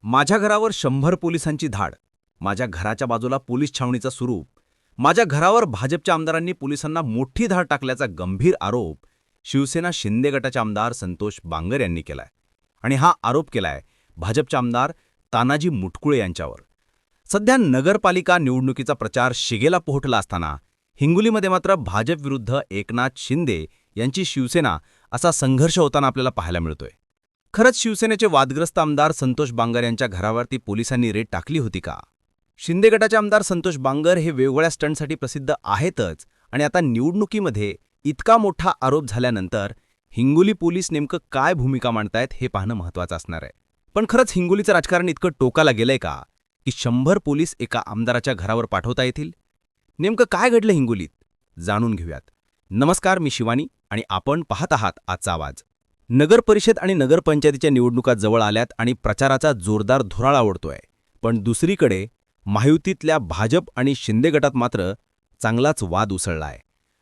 माझ्या घरावर 100 पोलिसांची धाड, माझ्या घराच्या बाजूला पोलीस छावणीचं स्वरूप, माझ्या घरावर भाजपच्या आमदारांनी पोलिसांना मोठी धाड टाकल्याचा गंभीर आरोप शिवसेना शिंदे गटाचे आमदार संतोष बांगर यांनी केलाय. आणि हा आरोप केलाय भाजपचे आमदार तानाजी मुटकुळे यांच्यावर. सध्या नगरपालिका निवडणुकीचा प्रचार शिगेला पोहोचला असताना हिंगोलीमध्ये मात्र भाजप विरुद्ध एकनाथ शिंदे यांची शिवसेना असा संघर्ष होताना आपल्याला पाहायला मिळतोय. खरंच शिवसेनेचे वादग्रस्त आमदार संतोष बांगर यांच्या घरावरती पोलिसांनी रेड टाकली होती का? शिंदे गटाचे आमदार संतोष बांगर हे वेगवेगळ्या स्टंटसाठी प्रसिद्ध आहेतच, आणि आता निवडणुकीमध्ये इतका मोठा आरोप झाल्यानंतर हिंगोली पोलीस नेमकं काय भूमिका मांडतायत हे पाहणं महत्त्वाचं असणार आहे. पण खरंच हिंगोलीचं राजकारण इतकं टोकाला गेलंय का की 100 पोलीस एका आमदाराच्या घरावर पाठवता येतील? नेमकं काय घडलं हिंगोलीत? जाणून घेऊयात. नमस्कार, मी शिवानी आणि आपण पाहत आहात आजचा आवाज. नगर परिषद आणि नगरपंचायतीच्या निवडणुका जवळ आल्यात आणि प्रचाराचा जोरदार धुराळा ओढतोय. पण दुसरीकडे महायुतीतल्या भाजप आणि शिंदे गटात मात्र चांगलाच वाद उसळलाय.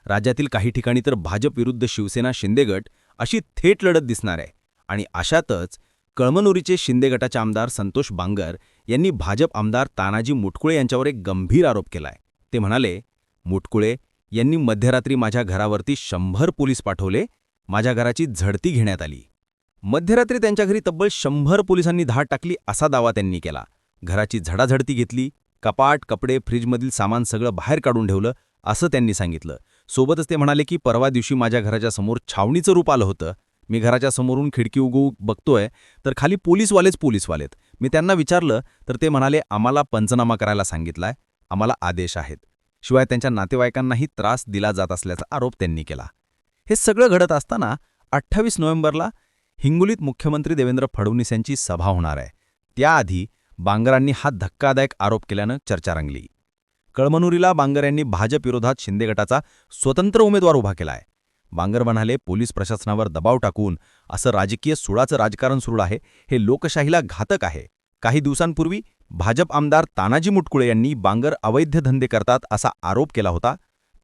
राज्यातील काही ठिकाणी तर भाजप विरुद्ध शिवसेना शिंदे गट अशी थेट लढत दिसणार आहे. आणि अशातच कळमनुरीचे शिंदे गटाचे आमदार संतोष बांगर यांनी भाजप आमदार तानाजी मुटकुळे यांच्यावर एक गंभीर आरोप केलाय. ते म्हणाले, मुटकुळे यांनी मध्यरात्री माझ्या घरावरती 100 पोलीस पाठवले, माझ्या घराची झडती घेण्यात आली. मध्यरात्री त्यांच्या घरी तब्बल 100 पोलिसांनी धाड टाकली असा दावा त्यांनी केला. घराची झडाझडती घेतली, कपाट, कपडे, फ्रीजमधील सामान सगळं बाहेर काढून ठेवलं असं त्यांनी सांगितलं. सोबतच ते म्हणाले की परवा दिवशी माझ्या घराच्या समोर छावणीचं रूप आलं होतं. मी घराच्या समोरून खिडकी उघडून बघतोय तर खाली पोलीसवालेत. मी त्यांना विचारलं तर ते म्हणाले, आम्हाला पंचनामा करायला सांगितलाय, आम्हाला आदेश आहेत. शिवाय त्यांच्या नातेवाईकांनाही त्रास दिला जात असल्याचा आरोप त्यांनी केला. हे सगळं घडत असताना 28 नोव्हेंबरला हिंगोलीत मुख्यमंत्री देवेंद्र फडणवीस यांची सभा होणार आहे. त्याआधी बांगरांनी हा धक्कादायक आरोप केल्यानं चर्चा रंगली. कळमनुरीला बांगर यांनी भाजप विरोधात शिंदे गटाचा स्वतंत्र उमेदवार उभा केलाय. बांगर म्हणाले, पोलीस प्रशासनावर दबाव टाकून असं राजकीय सुडाचं राजकारण सुरू आहे, हे लोकशाहीला घातक आहे. काही दिवसांपूर्वी भाजप आमदार तानाजी मुटकुळे यांनी बांगर अवैध धंदे करतात असा आरोप केला होता.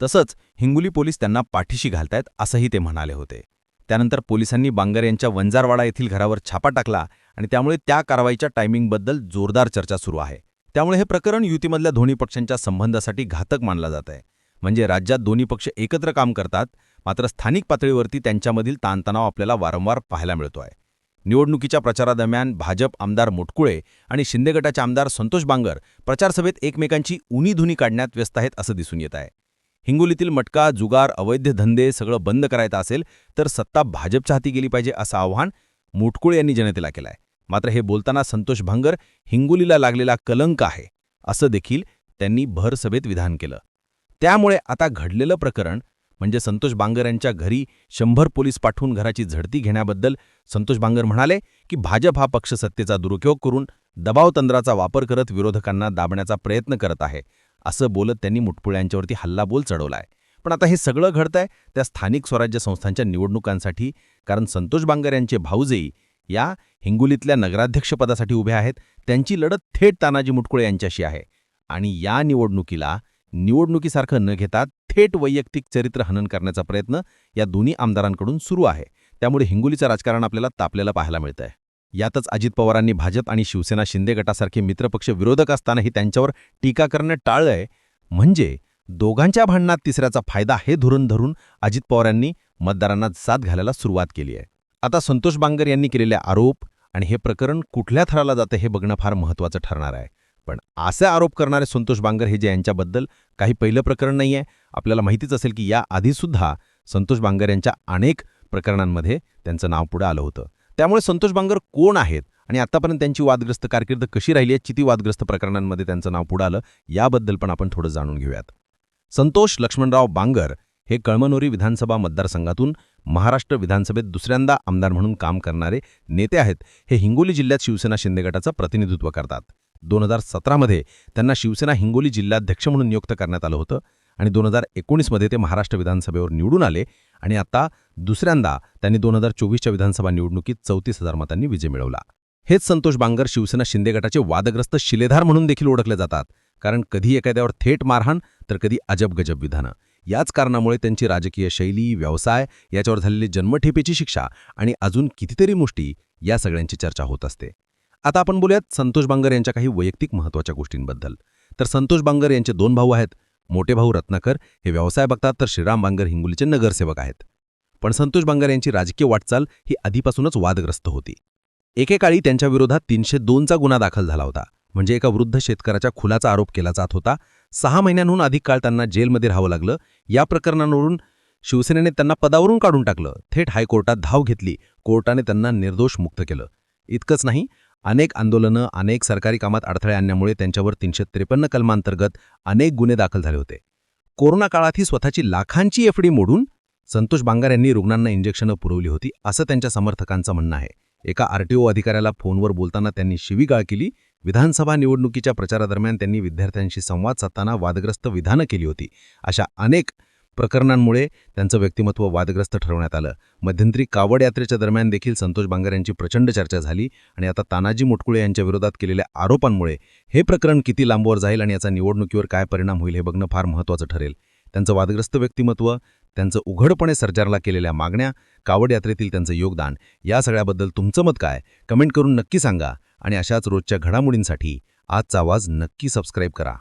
तसंच हिंगोली पोलीस त्यांना पाठीशी घालतायत असंही ते म्हणाले होते. त्यानंतर पोलिसांनी बांगर यांच्या वंजारवाडा येथील घरावर छापा टाकला आणि त्यामुळे त्या कारवाईच्या टायमिंगबद्दल जोरदार चर्चा सुरू आहे. त्यामुळे हे प्रकरण युतीमधल्या दोन्ही पक्षांच्या संबंधासाठी घातक मानलं जात आहे. म्हणजे राज्यात दोन्ही पक्ष एकत्र काम करतात, मात्र स्थानिक पातळीवरती त्यांच्यामधील ताणतणाव आपल्याला वारंवार पाहायला मिळतोय. निवडणुकीच्या प्रचारादरम्यान भाजप आमदार मुटकुळे आणि शिंदे गटाचे आमदार संतोष बांगर प्रचारसभेत एकमेकांची उनीधुनी काढण्यात व्यस्त आहेत असं दिसून येत आहे. हिंगोलीतील मटका, जुगार, अवैध धंदे सगळं बंद करायचं असेल तर सत्ता भाजपच्या हाती गेली पाहिजे असं आव्हान मुटकुळे यांनी जनतेला केलंय. मात्र हे बोलताना संतोष बांगर हिंगोलीला लागलेला कलंक आहे असं देखील त्यांनी भरसभेत विधान केलं. त्यामुळे आता घडलेलं प्रकरण म्हणजे संतोष बांगर यांच्या घरी 100 पोलीस पाठवून घराची झडती घेण्याबद्दल संतोष बांगर म्हणाले की भाजप हा पक्ष सत्तेचा दुरुपयोग करून दबावतंत्राचा वापर करत विरोधकांना दाबण्याचा प्रयत्न करत आहे असं बोलत त्यांनी मुटकुळे यांच्यावरती हल्लाबोल चढवलाय. पण आता हे सगळं घडतंय त्या स्थानिक स्वराज्य संस्थांच्या निवडणुकांसाठी, कारण संतोष बांगर यांचे भाऊजेई या हिंगोलीतल्या नगराध्यक्षपदासाठी उभे आहेत. त्यांची लढत थेट तानाजी मुटकुळे यांच्याशी आहे. आणि या निवडणुकीसारखं न घेता थेट वैयक्तिक चरित्र हनन करण्याचा प्रयत्न या दोन्ही आमदारांकडून सुरू आहे. त्यामुळे हिंगोलीचं राजकारण आपल्याला तापलेलं पाहायला मिळतंय. यातच अजित पवारांनी भाजप आणि शिवसेना शिंदे गटासारखे मित्रपक्ष विरोधक असतानाही त्यांच्यावर टीका करणं टाळलंय. म्हणजे दोघांच्या भांडणात तिसऱ्याचा फायदा हे धरून धरून अजित पवारांनी मतदारांना साथ घालायला सुरुवात केली आहे. आता संतोष बांगर यांनी केलेले आरोप आणि हे प्रकरण कुठल्या थराला जातं हे बघणं फार महत्त्वाचं ठरणार आहे. पण असे आरोप करणारे संतोष बांगर हे जे यांच्याबद्दल काही पहिलं प्रकरण नाही आहे. आपल्याला माहितीच असेल की या आधीसुद्धा संतोष बांगर यांच्या अनेक प्रकरणांमध्ये त्यांचं नाव पुढे आलं होतं. त्यामुळे संतोष बांगर कोण आहेत आणि आतापर्यंत त्यांची वादग्रस्त कारकीर्द कशी राहिली आहे, किती वादग्रस्त प्रकरणांमध्ये त्यांचं नाव पुढे आलं, याबद्दल पण आपण थोडं जाणून घेऊयात. संतोष लक्ष्मणराव बांगर हे कळमनुरी विधानसभा मतदारसंघातून महाराष्ट्र विधानसभेत दुसऱ्यांदा आमदार म्हणून काम करणारे नेते आहेत. हे हिंगोली जिल्ह्यात शिवसेना शिंदे गटाचं प्रतिनिधित्व करतात. 2017मध्ये त्यांना शिवसेना हिंगोली जिल्हाध्यक्ष म्हणून नियुक्त करण्यात आलं होतं आणि 2019मध्ये ते महाराष्ट्र विधानसभेवर निवडून आले आणि आता दुसऱ्यांदा त्यांनी 2024च्या विधानसभा निवडणुकीत 34,000 मतांनी विजय मिळवला. हेच संतोष बांगर शिवसेना शिंदे गटाचे वादग्रस्त शिलेधार म्हणून देखील ओळखले जातात. कारण कधी एखाद्यावर थेट मारहाण तर कधी अजबगजब विधानं. याच कारणामुळे त्यांची राजकीय शैली, व्यवसाय, याच्यावर झालेली जन्मठेपेची शिक्षा आणि अजून कितीतरी मुष्टी या सगळ्यांची चर्चा होत असते. आता आपण बोलूयात संतोष बांगर यांच्या काही वैयक्तिक महत्त्वाच्या गोष्टींबद्दल. तर संतोष बांगर यांचे 2 भाऊ आहेत. मोठे भाऊ रत्नाकर हे व्यवसाय बघतात, तर श्रीराम बांगर हिंगोलीचे नगरसेवक आहेत. पण संतोष बांगर यांची राजकीय वाटचाल ही आधीपासूनच वादग्रस्त होती. एकेकाळी त्यांच्या विरोधात 302चा गुन्हा दाखल झाला होता. म्हणजे एका वृद्ध शेतकऱ्याच्या खुनाचा आरोप केला जात होता. 6 महिन्यांहून अधिक काळ त्यांना जेलमध्ये राहावं लागलं. या प्रकरणावरून शिवसेनेने त्यांना पदावरून काढून टाकलं. थेट हायकोर्टात धाव घेतली. कोर्टाने त्यांना निर्दोष मुक्त केलं. इतकंच नाही, अनेक आंदोलनं, अनेक सरकारी कामात अडथळे आणण्यामुळे त्यांच्यावर 353 कलमांतर्गत अनेक गुन्हे दाखल झाले होते. कोरोना काळातही स्वतःची लाखांची एफडी मोडून संतोष बांगर यांनी रुग्णांना इंजेक्शनं पुरवली होती, असं त्यांच्या समर्थकांचं म्हणणं आहे. एका आरटीओ अधिकाऱ्याला फोनवर बोलताना त्यांनी शिवीगाळ केली. विधानसभा निवडणुकीच्या प्रचारादरम्यान त्यांनी विद्यार्थ्यांशी संवाद साधताना वादग्रस्त विधानं केली होती. अशा अनेक प्रकरणांमुळे त्यांचं व्यक्तिमत्व वादग्रस्त ठरवण्यात आलं. मध्यंतरी कावड यात्रेच्या दरम्यान देखील संतोष बांगर यांची प्रचंड चर्चा झाली आणि आता तानाजी मुटकुळे यांच्या विरोधात केलेल्या आरोपांमुळे हे प्रकरण किती लांबवर जाईल आणि याचा निवडणुकीवर काय परिणाम होईल हे बघणं फार महत्त्वाचं ठरेल. त्यांचं वादग्रस्त व्यक्तिमत्व, त्यांचं उघडपणे सरकारला केलेल्या मागण्या, कावड यात्रेतील त्यांचं योगदान, या सगळ्याबद्दल तुमचं मत काय? कमेंट करून नक्की सांगा आणि अशाच रोजच्या घडामोडींसाठी आजचा आवाज नक्की सबस्क्राईब करा.